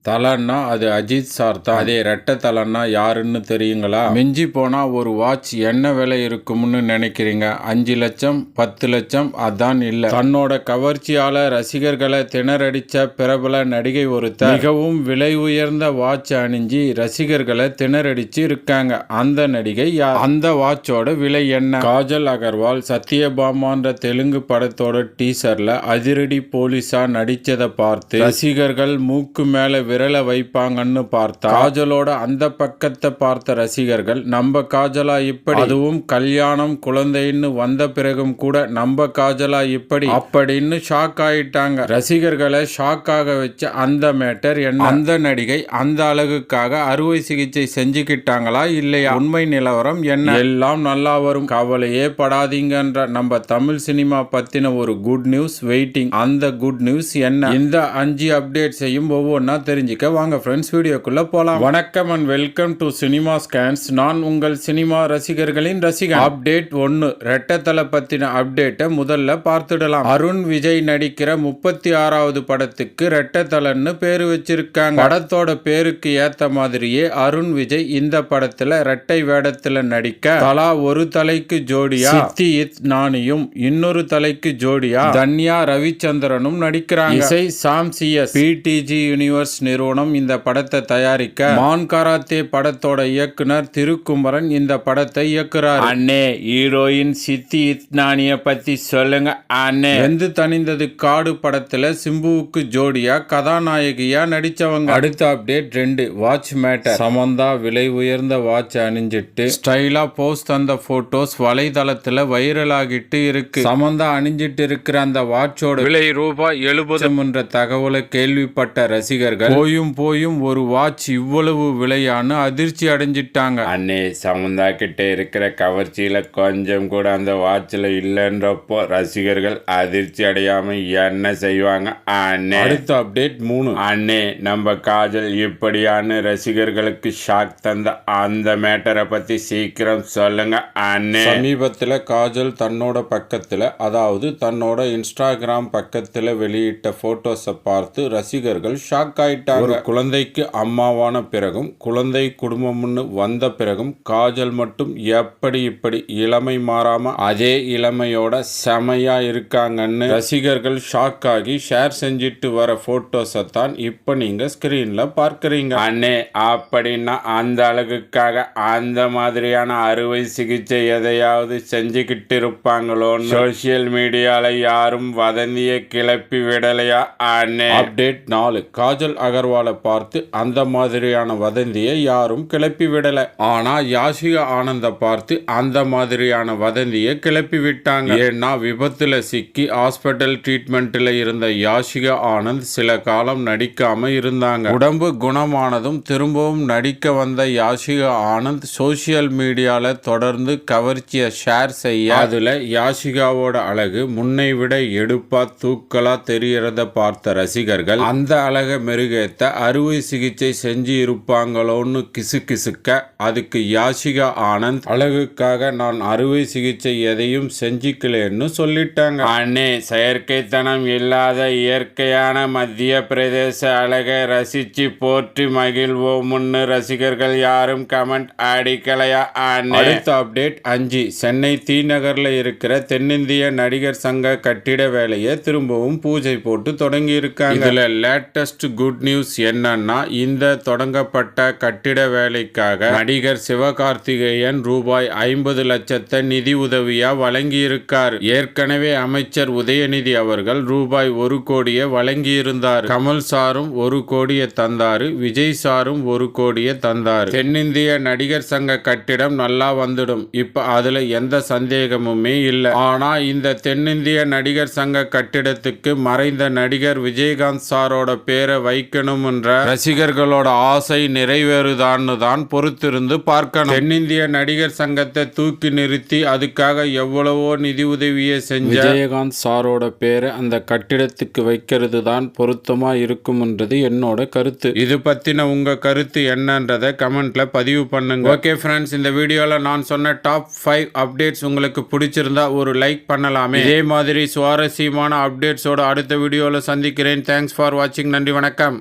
தலன்னா அது அஜித் சார் தான். அதே ரெட்டை தலன்னா யாருன்னு தெரியுங்களா? மிஞ்சி போனா ஒரு வாட்ச் என்ன விலை இருக்கும்னு நினைக்கிறீங்க? 5 லட்சம் 10 லட்சம்? அதான் இல்ல. தன்னோட கவர்ச்சியால ரசிகர்களை திணறடிச்ச பிரபல நடிகை ஒருத்தர் மிகவும் விலை உயர்ந்த வாட்ச் அணிஞ்சி ரசிகர்களை திணறடிச்சு இருக்காங்க. அந்த நடிகை யார்? அந்த வாட்சோட விலை என்ன? காஜல் அகர்வால் சத்யபாமான்ற தெலுங்கு படத்தோட டீசர்ல அதிரடி போலீஸா நடிச்சதை பார்த்து ரசிகர்கள் மூக்கு மேல விரல வைப்பாங்கன்னு பார்த்தா காஜலோட அந்த பக்கத்தை பார்த்த ரசிகர்கள் நம்ம காஜலா இப்படி, அதுவும் கல்யாணம் குழந்தைன்னு வந்த பிறகும் கூட நம்ம காஜலா இப்படி அப்படின்னு ஷாக் ஆயிட்டாங்க. ரசிகர்களை ஷாக் ஆக வச்ச அந்த மேட்டர் என்ன? அந்த நடிகை அந்த அழகுக்காக அறுவை சிகிச்சை செஞ்சுக்கிட்டாங்களா இல்லையா? உண்மை நிலவரம் என்ன? எல்லாம் நல்லா வரும், கவலையே படாதீங்கன்ற நம்ம தமிழ் சினிமா பத்தின ஒரு குட் நியூஸ் வெயிட்டிங். அந்த குட் நியூஸ் என்ன? இந்த 5 அப்டேட்ஸையும் ஒவ்வொன்றா தெரிஞ்சுக்க வாங்க ஃப்ரெண்ட்ஸ் வீடியோக்குள்ள போலாம். வணக்கம் and welcome to cinema scans. நான் உங்கள் சினிமா ரசிகர்களின் ரசிகன். அப்டேட் 1, ரெட்டை தல பத்தின அப்டேட்டை முதல்ல பார்த்துடலாம். அருண் விஜய் நடிக்கிற 36வது படத்துக்கு ரெட்டை தலன்னு பேரு வச்சிருக்காங்க. படத்தோட பேருக்கு ஏத்த மாதிரியே அருண் விஜய் இந்த படத்துல ரெட்டை வேடத்துல நடிக்க தலா ஒரு தலைக்கு ஜோடியா சித்தியித் நானியும் இன்னொரு தலைக்கு ஜோடியா தன்யா ரவிச்சந்திரனும் நடிக்கிறாங்க. இசை சாம் சிஎஸ். பிடிஜி யூனிவர்ஸ் நிறுவனம் இந்த படத்தை தயாரிக்க மான் கராத்தே படத்தோட இயக்குனர் திருக்குமரன் இந்த படத்தை இயக்குறார். அண்ணே, ஹீரோயின் சித்தி இத்னானிய பத்தி சொல்லுங்க அண்ணே. வெந்து தணிந்தது காடு படத்துல சிம்புவுக்கு ஜோடியா கதாநாயகியா நடிச்சவங்க. அடுத்த அப்டேட் 2, வாட்ச் மேட்டர். சமந்தா விலை உயர்ந்த வாட்ச் அணிஞ்சிட்டு ஸ்டைலா போஸ்ட் தந்த போட்டோஸ் வலைதளத்துல வைரல் ஆகிட்டு இருக்கு. சமந்தா அணிஞ்சிட்டு இருக்கிற அந்த வாட்சோட விலை ரூபாய் 70 என்ற தகவலை கேள்விப்பட்ட ரசிகர்கள் போயும் ஒரு வாட்ச் இவ்வளவு விலையான்னு அதிர்ச்சி அடைஞ்சிட்டாங்க. அண்ணே, சமந்தா கிட்ட இருக்கிற கவர்ச்சியில கொஞ்சம் கூட அந்த வாட்ச்ல இல்லைன்றப்போ ரசிகர்கள் அதிர்ச்சி அடையாம என்ன செய்வாங்க அண்ணே? அடுத்த அப்டேட் 3, அண்ணே, நம்ம காஜல் இப்படியான ரசிகர்களுக்கு ஷாக் தந்த அந்த மேட்டரை பத்தி சீக்கிரம் சொல்லுங்க அண்ணே. சமீபத்துல காஜல் தன்னோட பக்கத்துல, அதாவது தன்னோட இன்ஸ்டாகிராம் பக்கத்துல வெளியிட்ட போட்டோஸை பார்த்து ரசிகர்கள் ஷாக் ஆயிட்டாங்க. ஒரு குழந்தைக்கு அம்மாவான பிறகும் குழந்தை குடும்பம்னு வந்த பிறகும் காஜல் மட்டும் எப்படி இப்படி இளமை மாறாம அதே இளமையோட செமையா இருக்காங்கன்னு ரசிகர்கள் ஷாக் ஆகி ஷேர் செஞ்சிட்டு வர போட்டோஸை தான் இப்ப நீங்க ஸ்கிரீன்ல பார்க்கறீங்க. அண்ணே, அப்படின்னா அந்த அழகுக்காக அந்த மாதிரியான அறுவை சிகிச்சை எதையாவது செஞ்சுக்கிட்டு இருப்பாங்களோன்னு சோசியல் மீடியால யாரும் வதந்திய கிளப்பி விடலையா அண்ணே? அப்டேட் 4, காஜல் அகர்வாலை பார்த்து அந்த மாதிரியான வதந்தியை யாரும் கிளப்பி விடல. ஆனா யாஷிகா ஆனந்த பார்த்து அந்த மாதிரியான வதந்தியை கிளப்பி விட்டாங்க. ஏன்னா விபத்துல சிக்கி ஹாஸ்பிட்டல் ட்ரீட்மெண்ட்ல இருந்த யாஷிகா ஆனந்த் சில காலம் நடிக்காம இருந்தாங்க. உடம்பு குணமானதும் திரும்பவும் நடிக்க வந்த யாஷிகா ஆனந்த் சோசியல் மீடியால தொடர்ந்து கவர்ச்சியை ஷேர் செய்ய அதுல யாஷிகாவோட அழகு முன்னை விட எடுப்பா தூக்கலா தெரியறத பார்த்த ரசிகர்கள் அந்த அழகை மெருகேத்த அறுவை சிகிச்சை செஞ்சு இருப்பாங்களோன்னு கிசுகிசுக்க அதுக்கு யாஷிகா ஆனந்த் அழகுக்காக நான் அறுவை சிகிச்சை எதையும் செஞ்சுக்கலன்னு சொல்லிட்டாங்க. அண்ணே, செயற்கைத்தனம் இல்லாத இயற்கையான மத்திய பிரதேச அழகை ரசிச்சு போற்றி மகிழ்வோம்னு ரசிகர்கள் யாரும் கமெண்ட் அடிக்கலையா அண்ணே? அடுத்த அப்டேட் 5, சென்னை தி நகர்ல இருக்கிற தென்னிந்திய நடிகர் சங்க கட்டிட வேலையை திரும்பவும் பூஜை போட்டு தொடங்கி இருக்காங்க. இதுல லேட்டஸ்ட் குட் நியூஸ் என்னன்னா, இந்த தொடங்கப்பட்ட கட்டிட வேலைக்காக நடிகர் சிவகார்த்திகேயன் ரூபாய் 50 லட்சத்தை நிதி உதவியா வழங்கியிருக்கார். ஏற்கனவே அமைச்சர் உதயநிதி அவர்கள் ரூபாய் 1 கோடியை வழங்கியிருந்தார். கமல் சாரும் 1 கோடியை தந்தாரு. விஜய் சாரும் 1 கோடியை தந்தார். தென்னிந்திய நடிகர் சங்க கட்டிடம் நல்லா வந்துடும், இப்ப அதுல எந்த சந்தேகமுமே இல்லை. ஆனா இந்த தென்னிந்திய நடிகர் சங்க கட்டிடத்துக்கு மறைந்த நடிகர் விஜயகாந்த் சாரோட பேரை வைக்கணும் என்ற ரசிகர்களோட ஆசை நிறைவேறுதான்னு தான் பொறுத்திருந்து பார்க்கணும். தென்னிந்திய நடிகர் சங்கத்தை தூக்கி நிறுத்தி அதுக்காக எவ்வளவோ நிதி உதவியை செஞ்ச விஜயகாந்த் சாரோட பேரை அந்த கட்டிடத்துக்கு வைக்கிறது தான் பொருத்தமா இருக்கும்ன்றது என்னோட கருத்து. இது பத்தின உங்க கருத்து என்னன்றதை கமெண்ட்ல பதிவு பண்ணுங்க. ஓகே ஃப்ரெண்ட்ஸ், இந்த வீடியோல நான் சொன்ன டாப் 5 அப்டேட்ஸ் உங்களுக்கு பிடிச்சிருந்தா ஒரு லைக் பண்ணலாமே. இதே மாதிரி சுவாரஸ்யமான அப்டேட்ஸோட அடுத்த வீடியோல சந்திக்கிறேன். தேங்க்ஸ் ஃபார் வாட்சிங். நன்றி, வணக்கம்.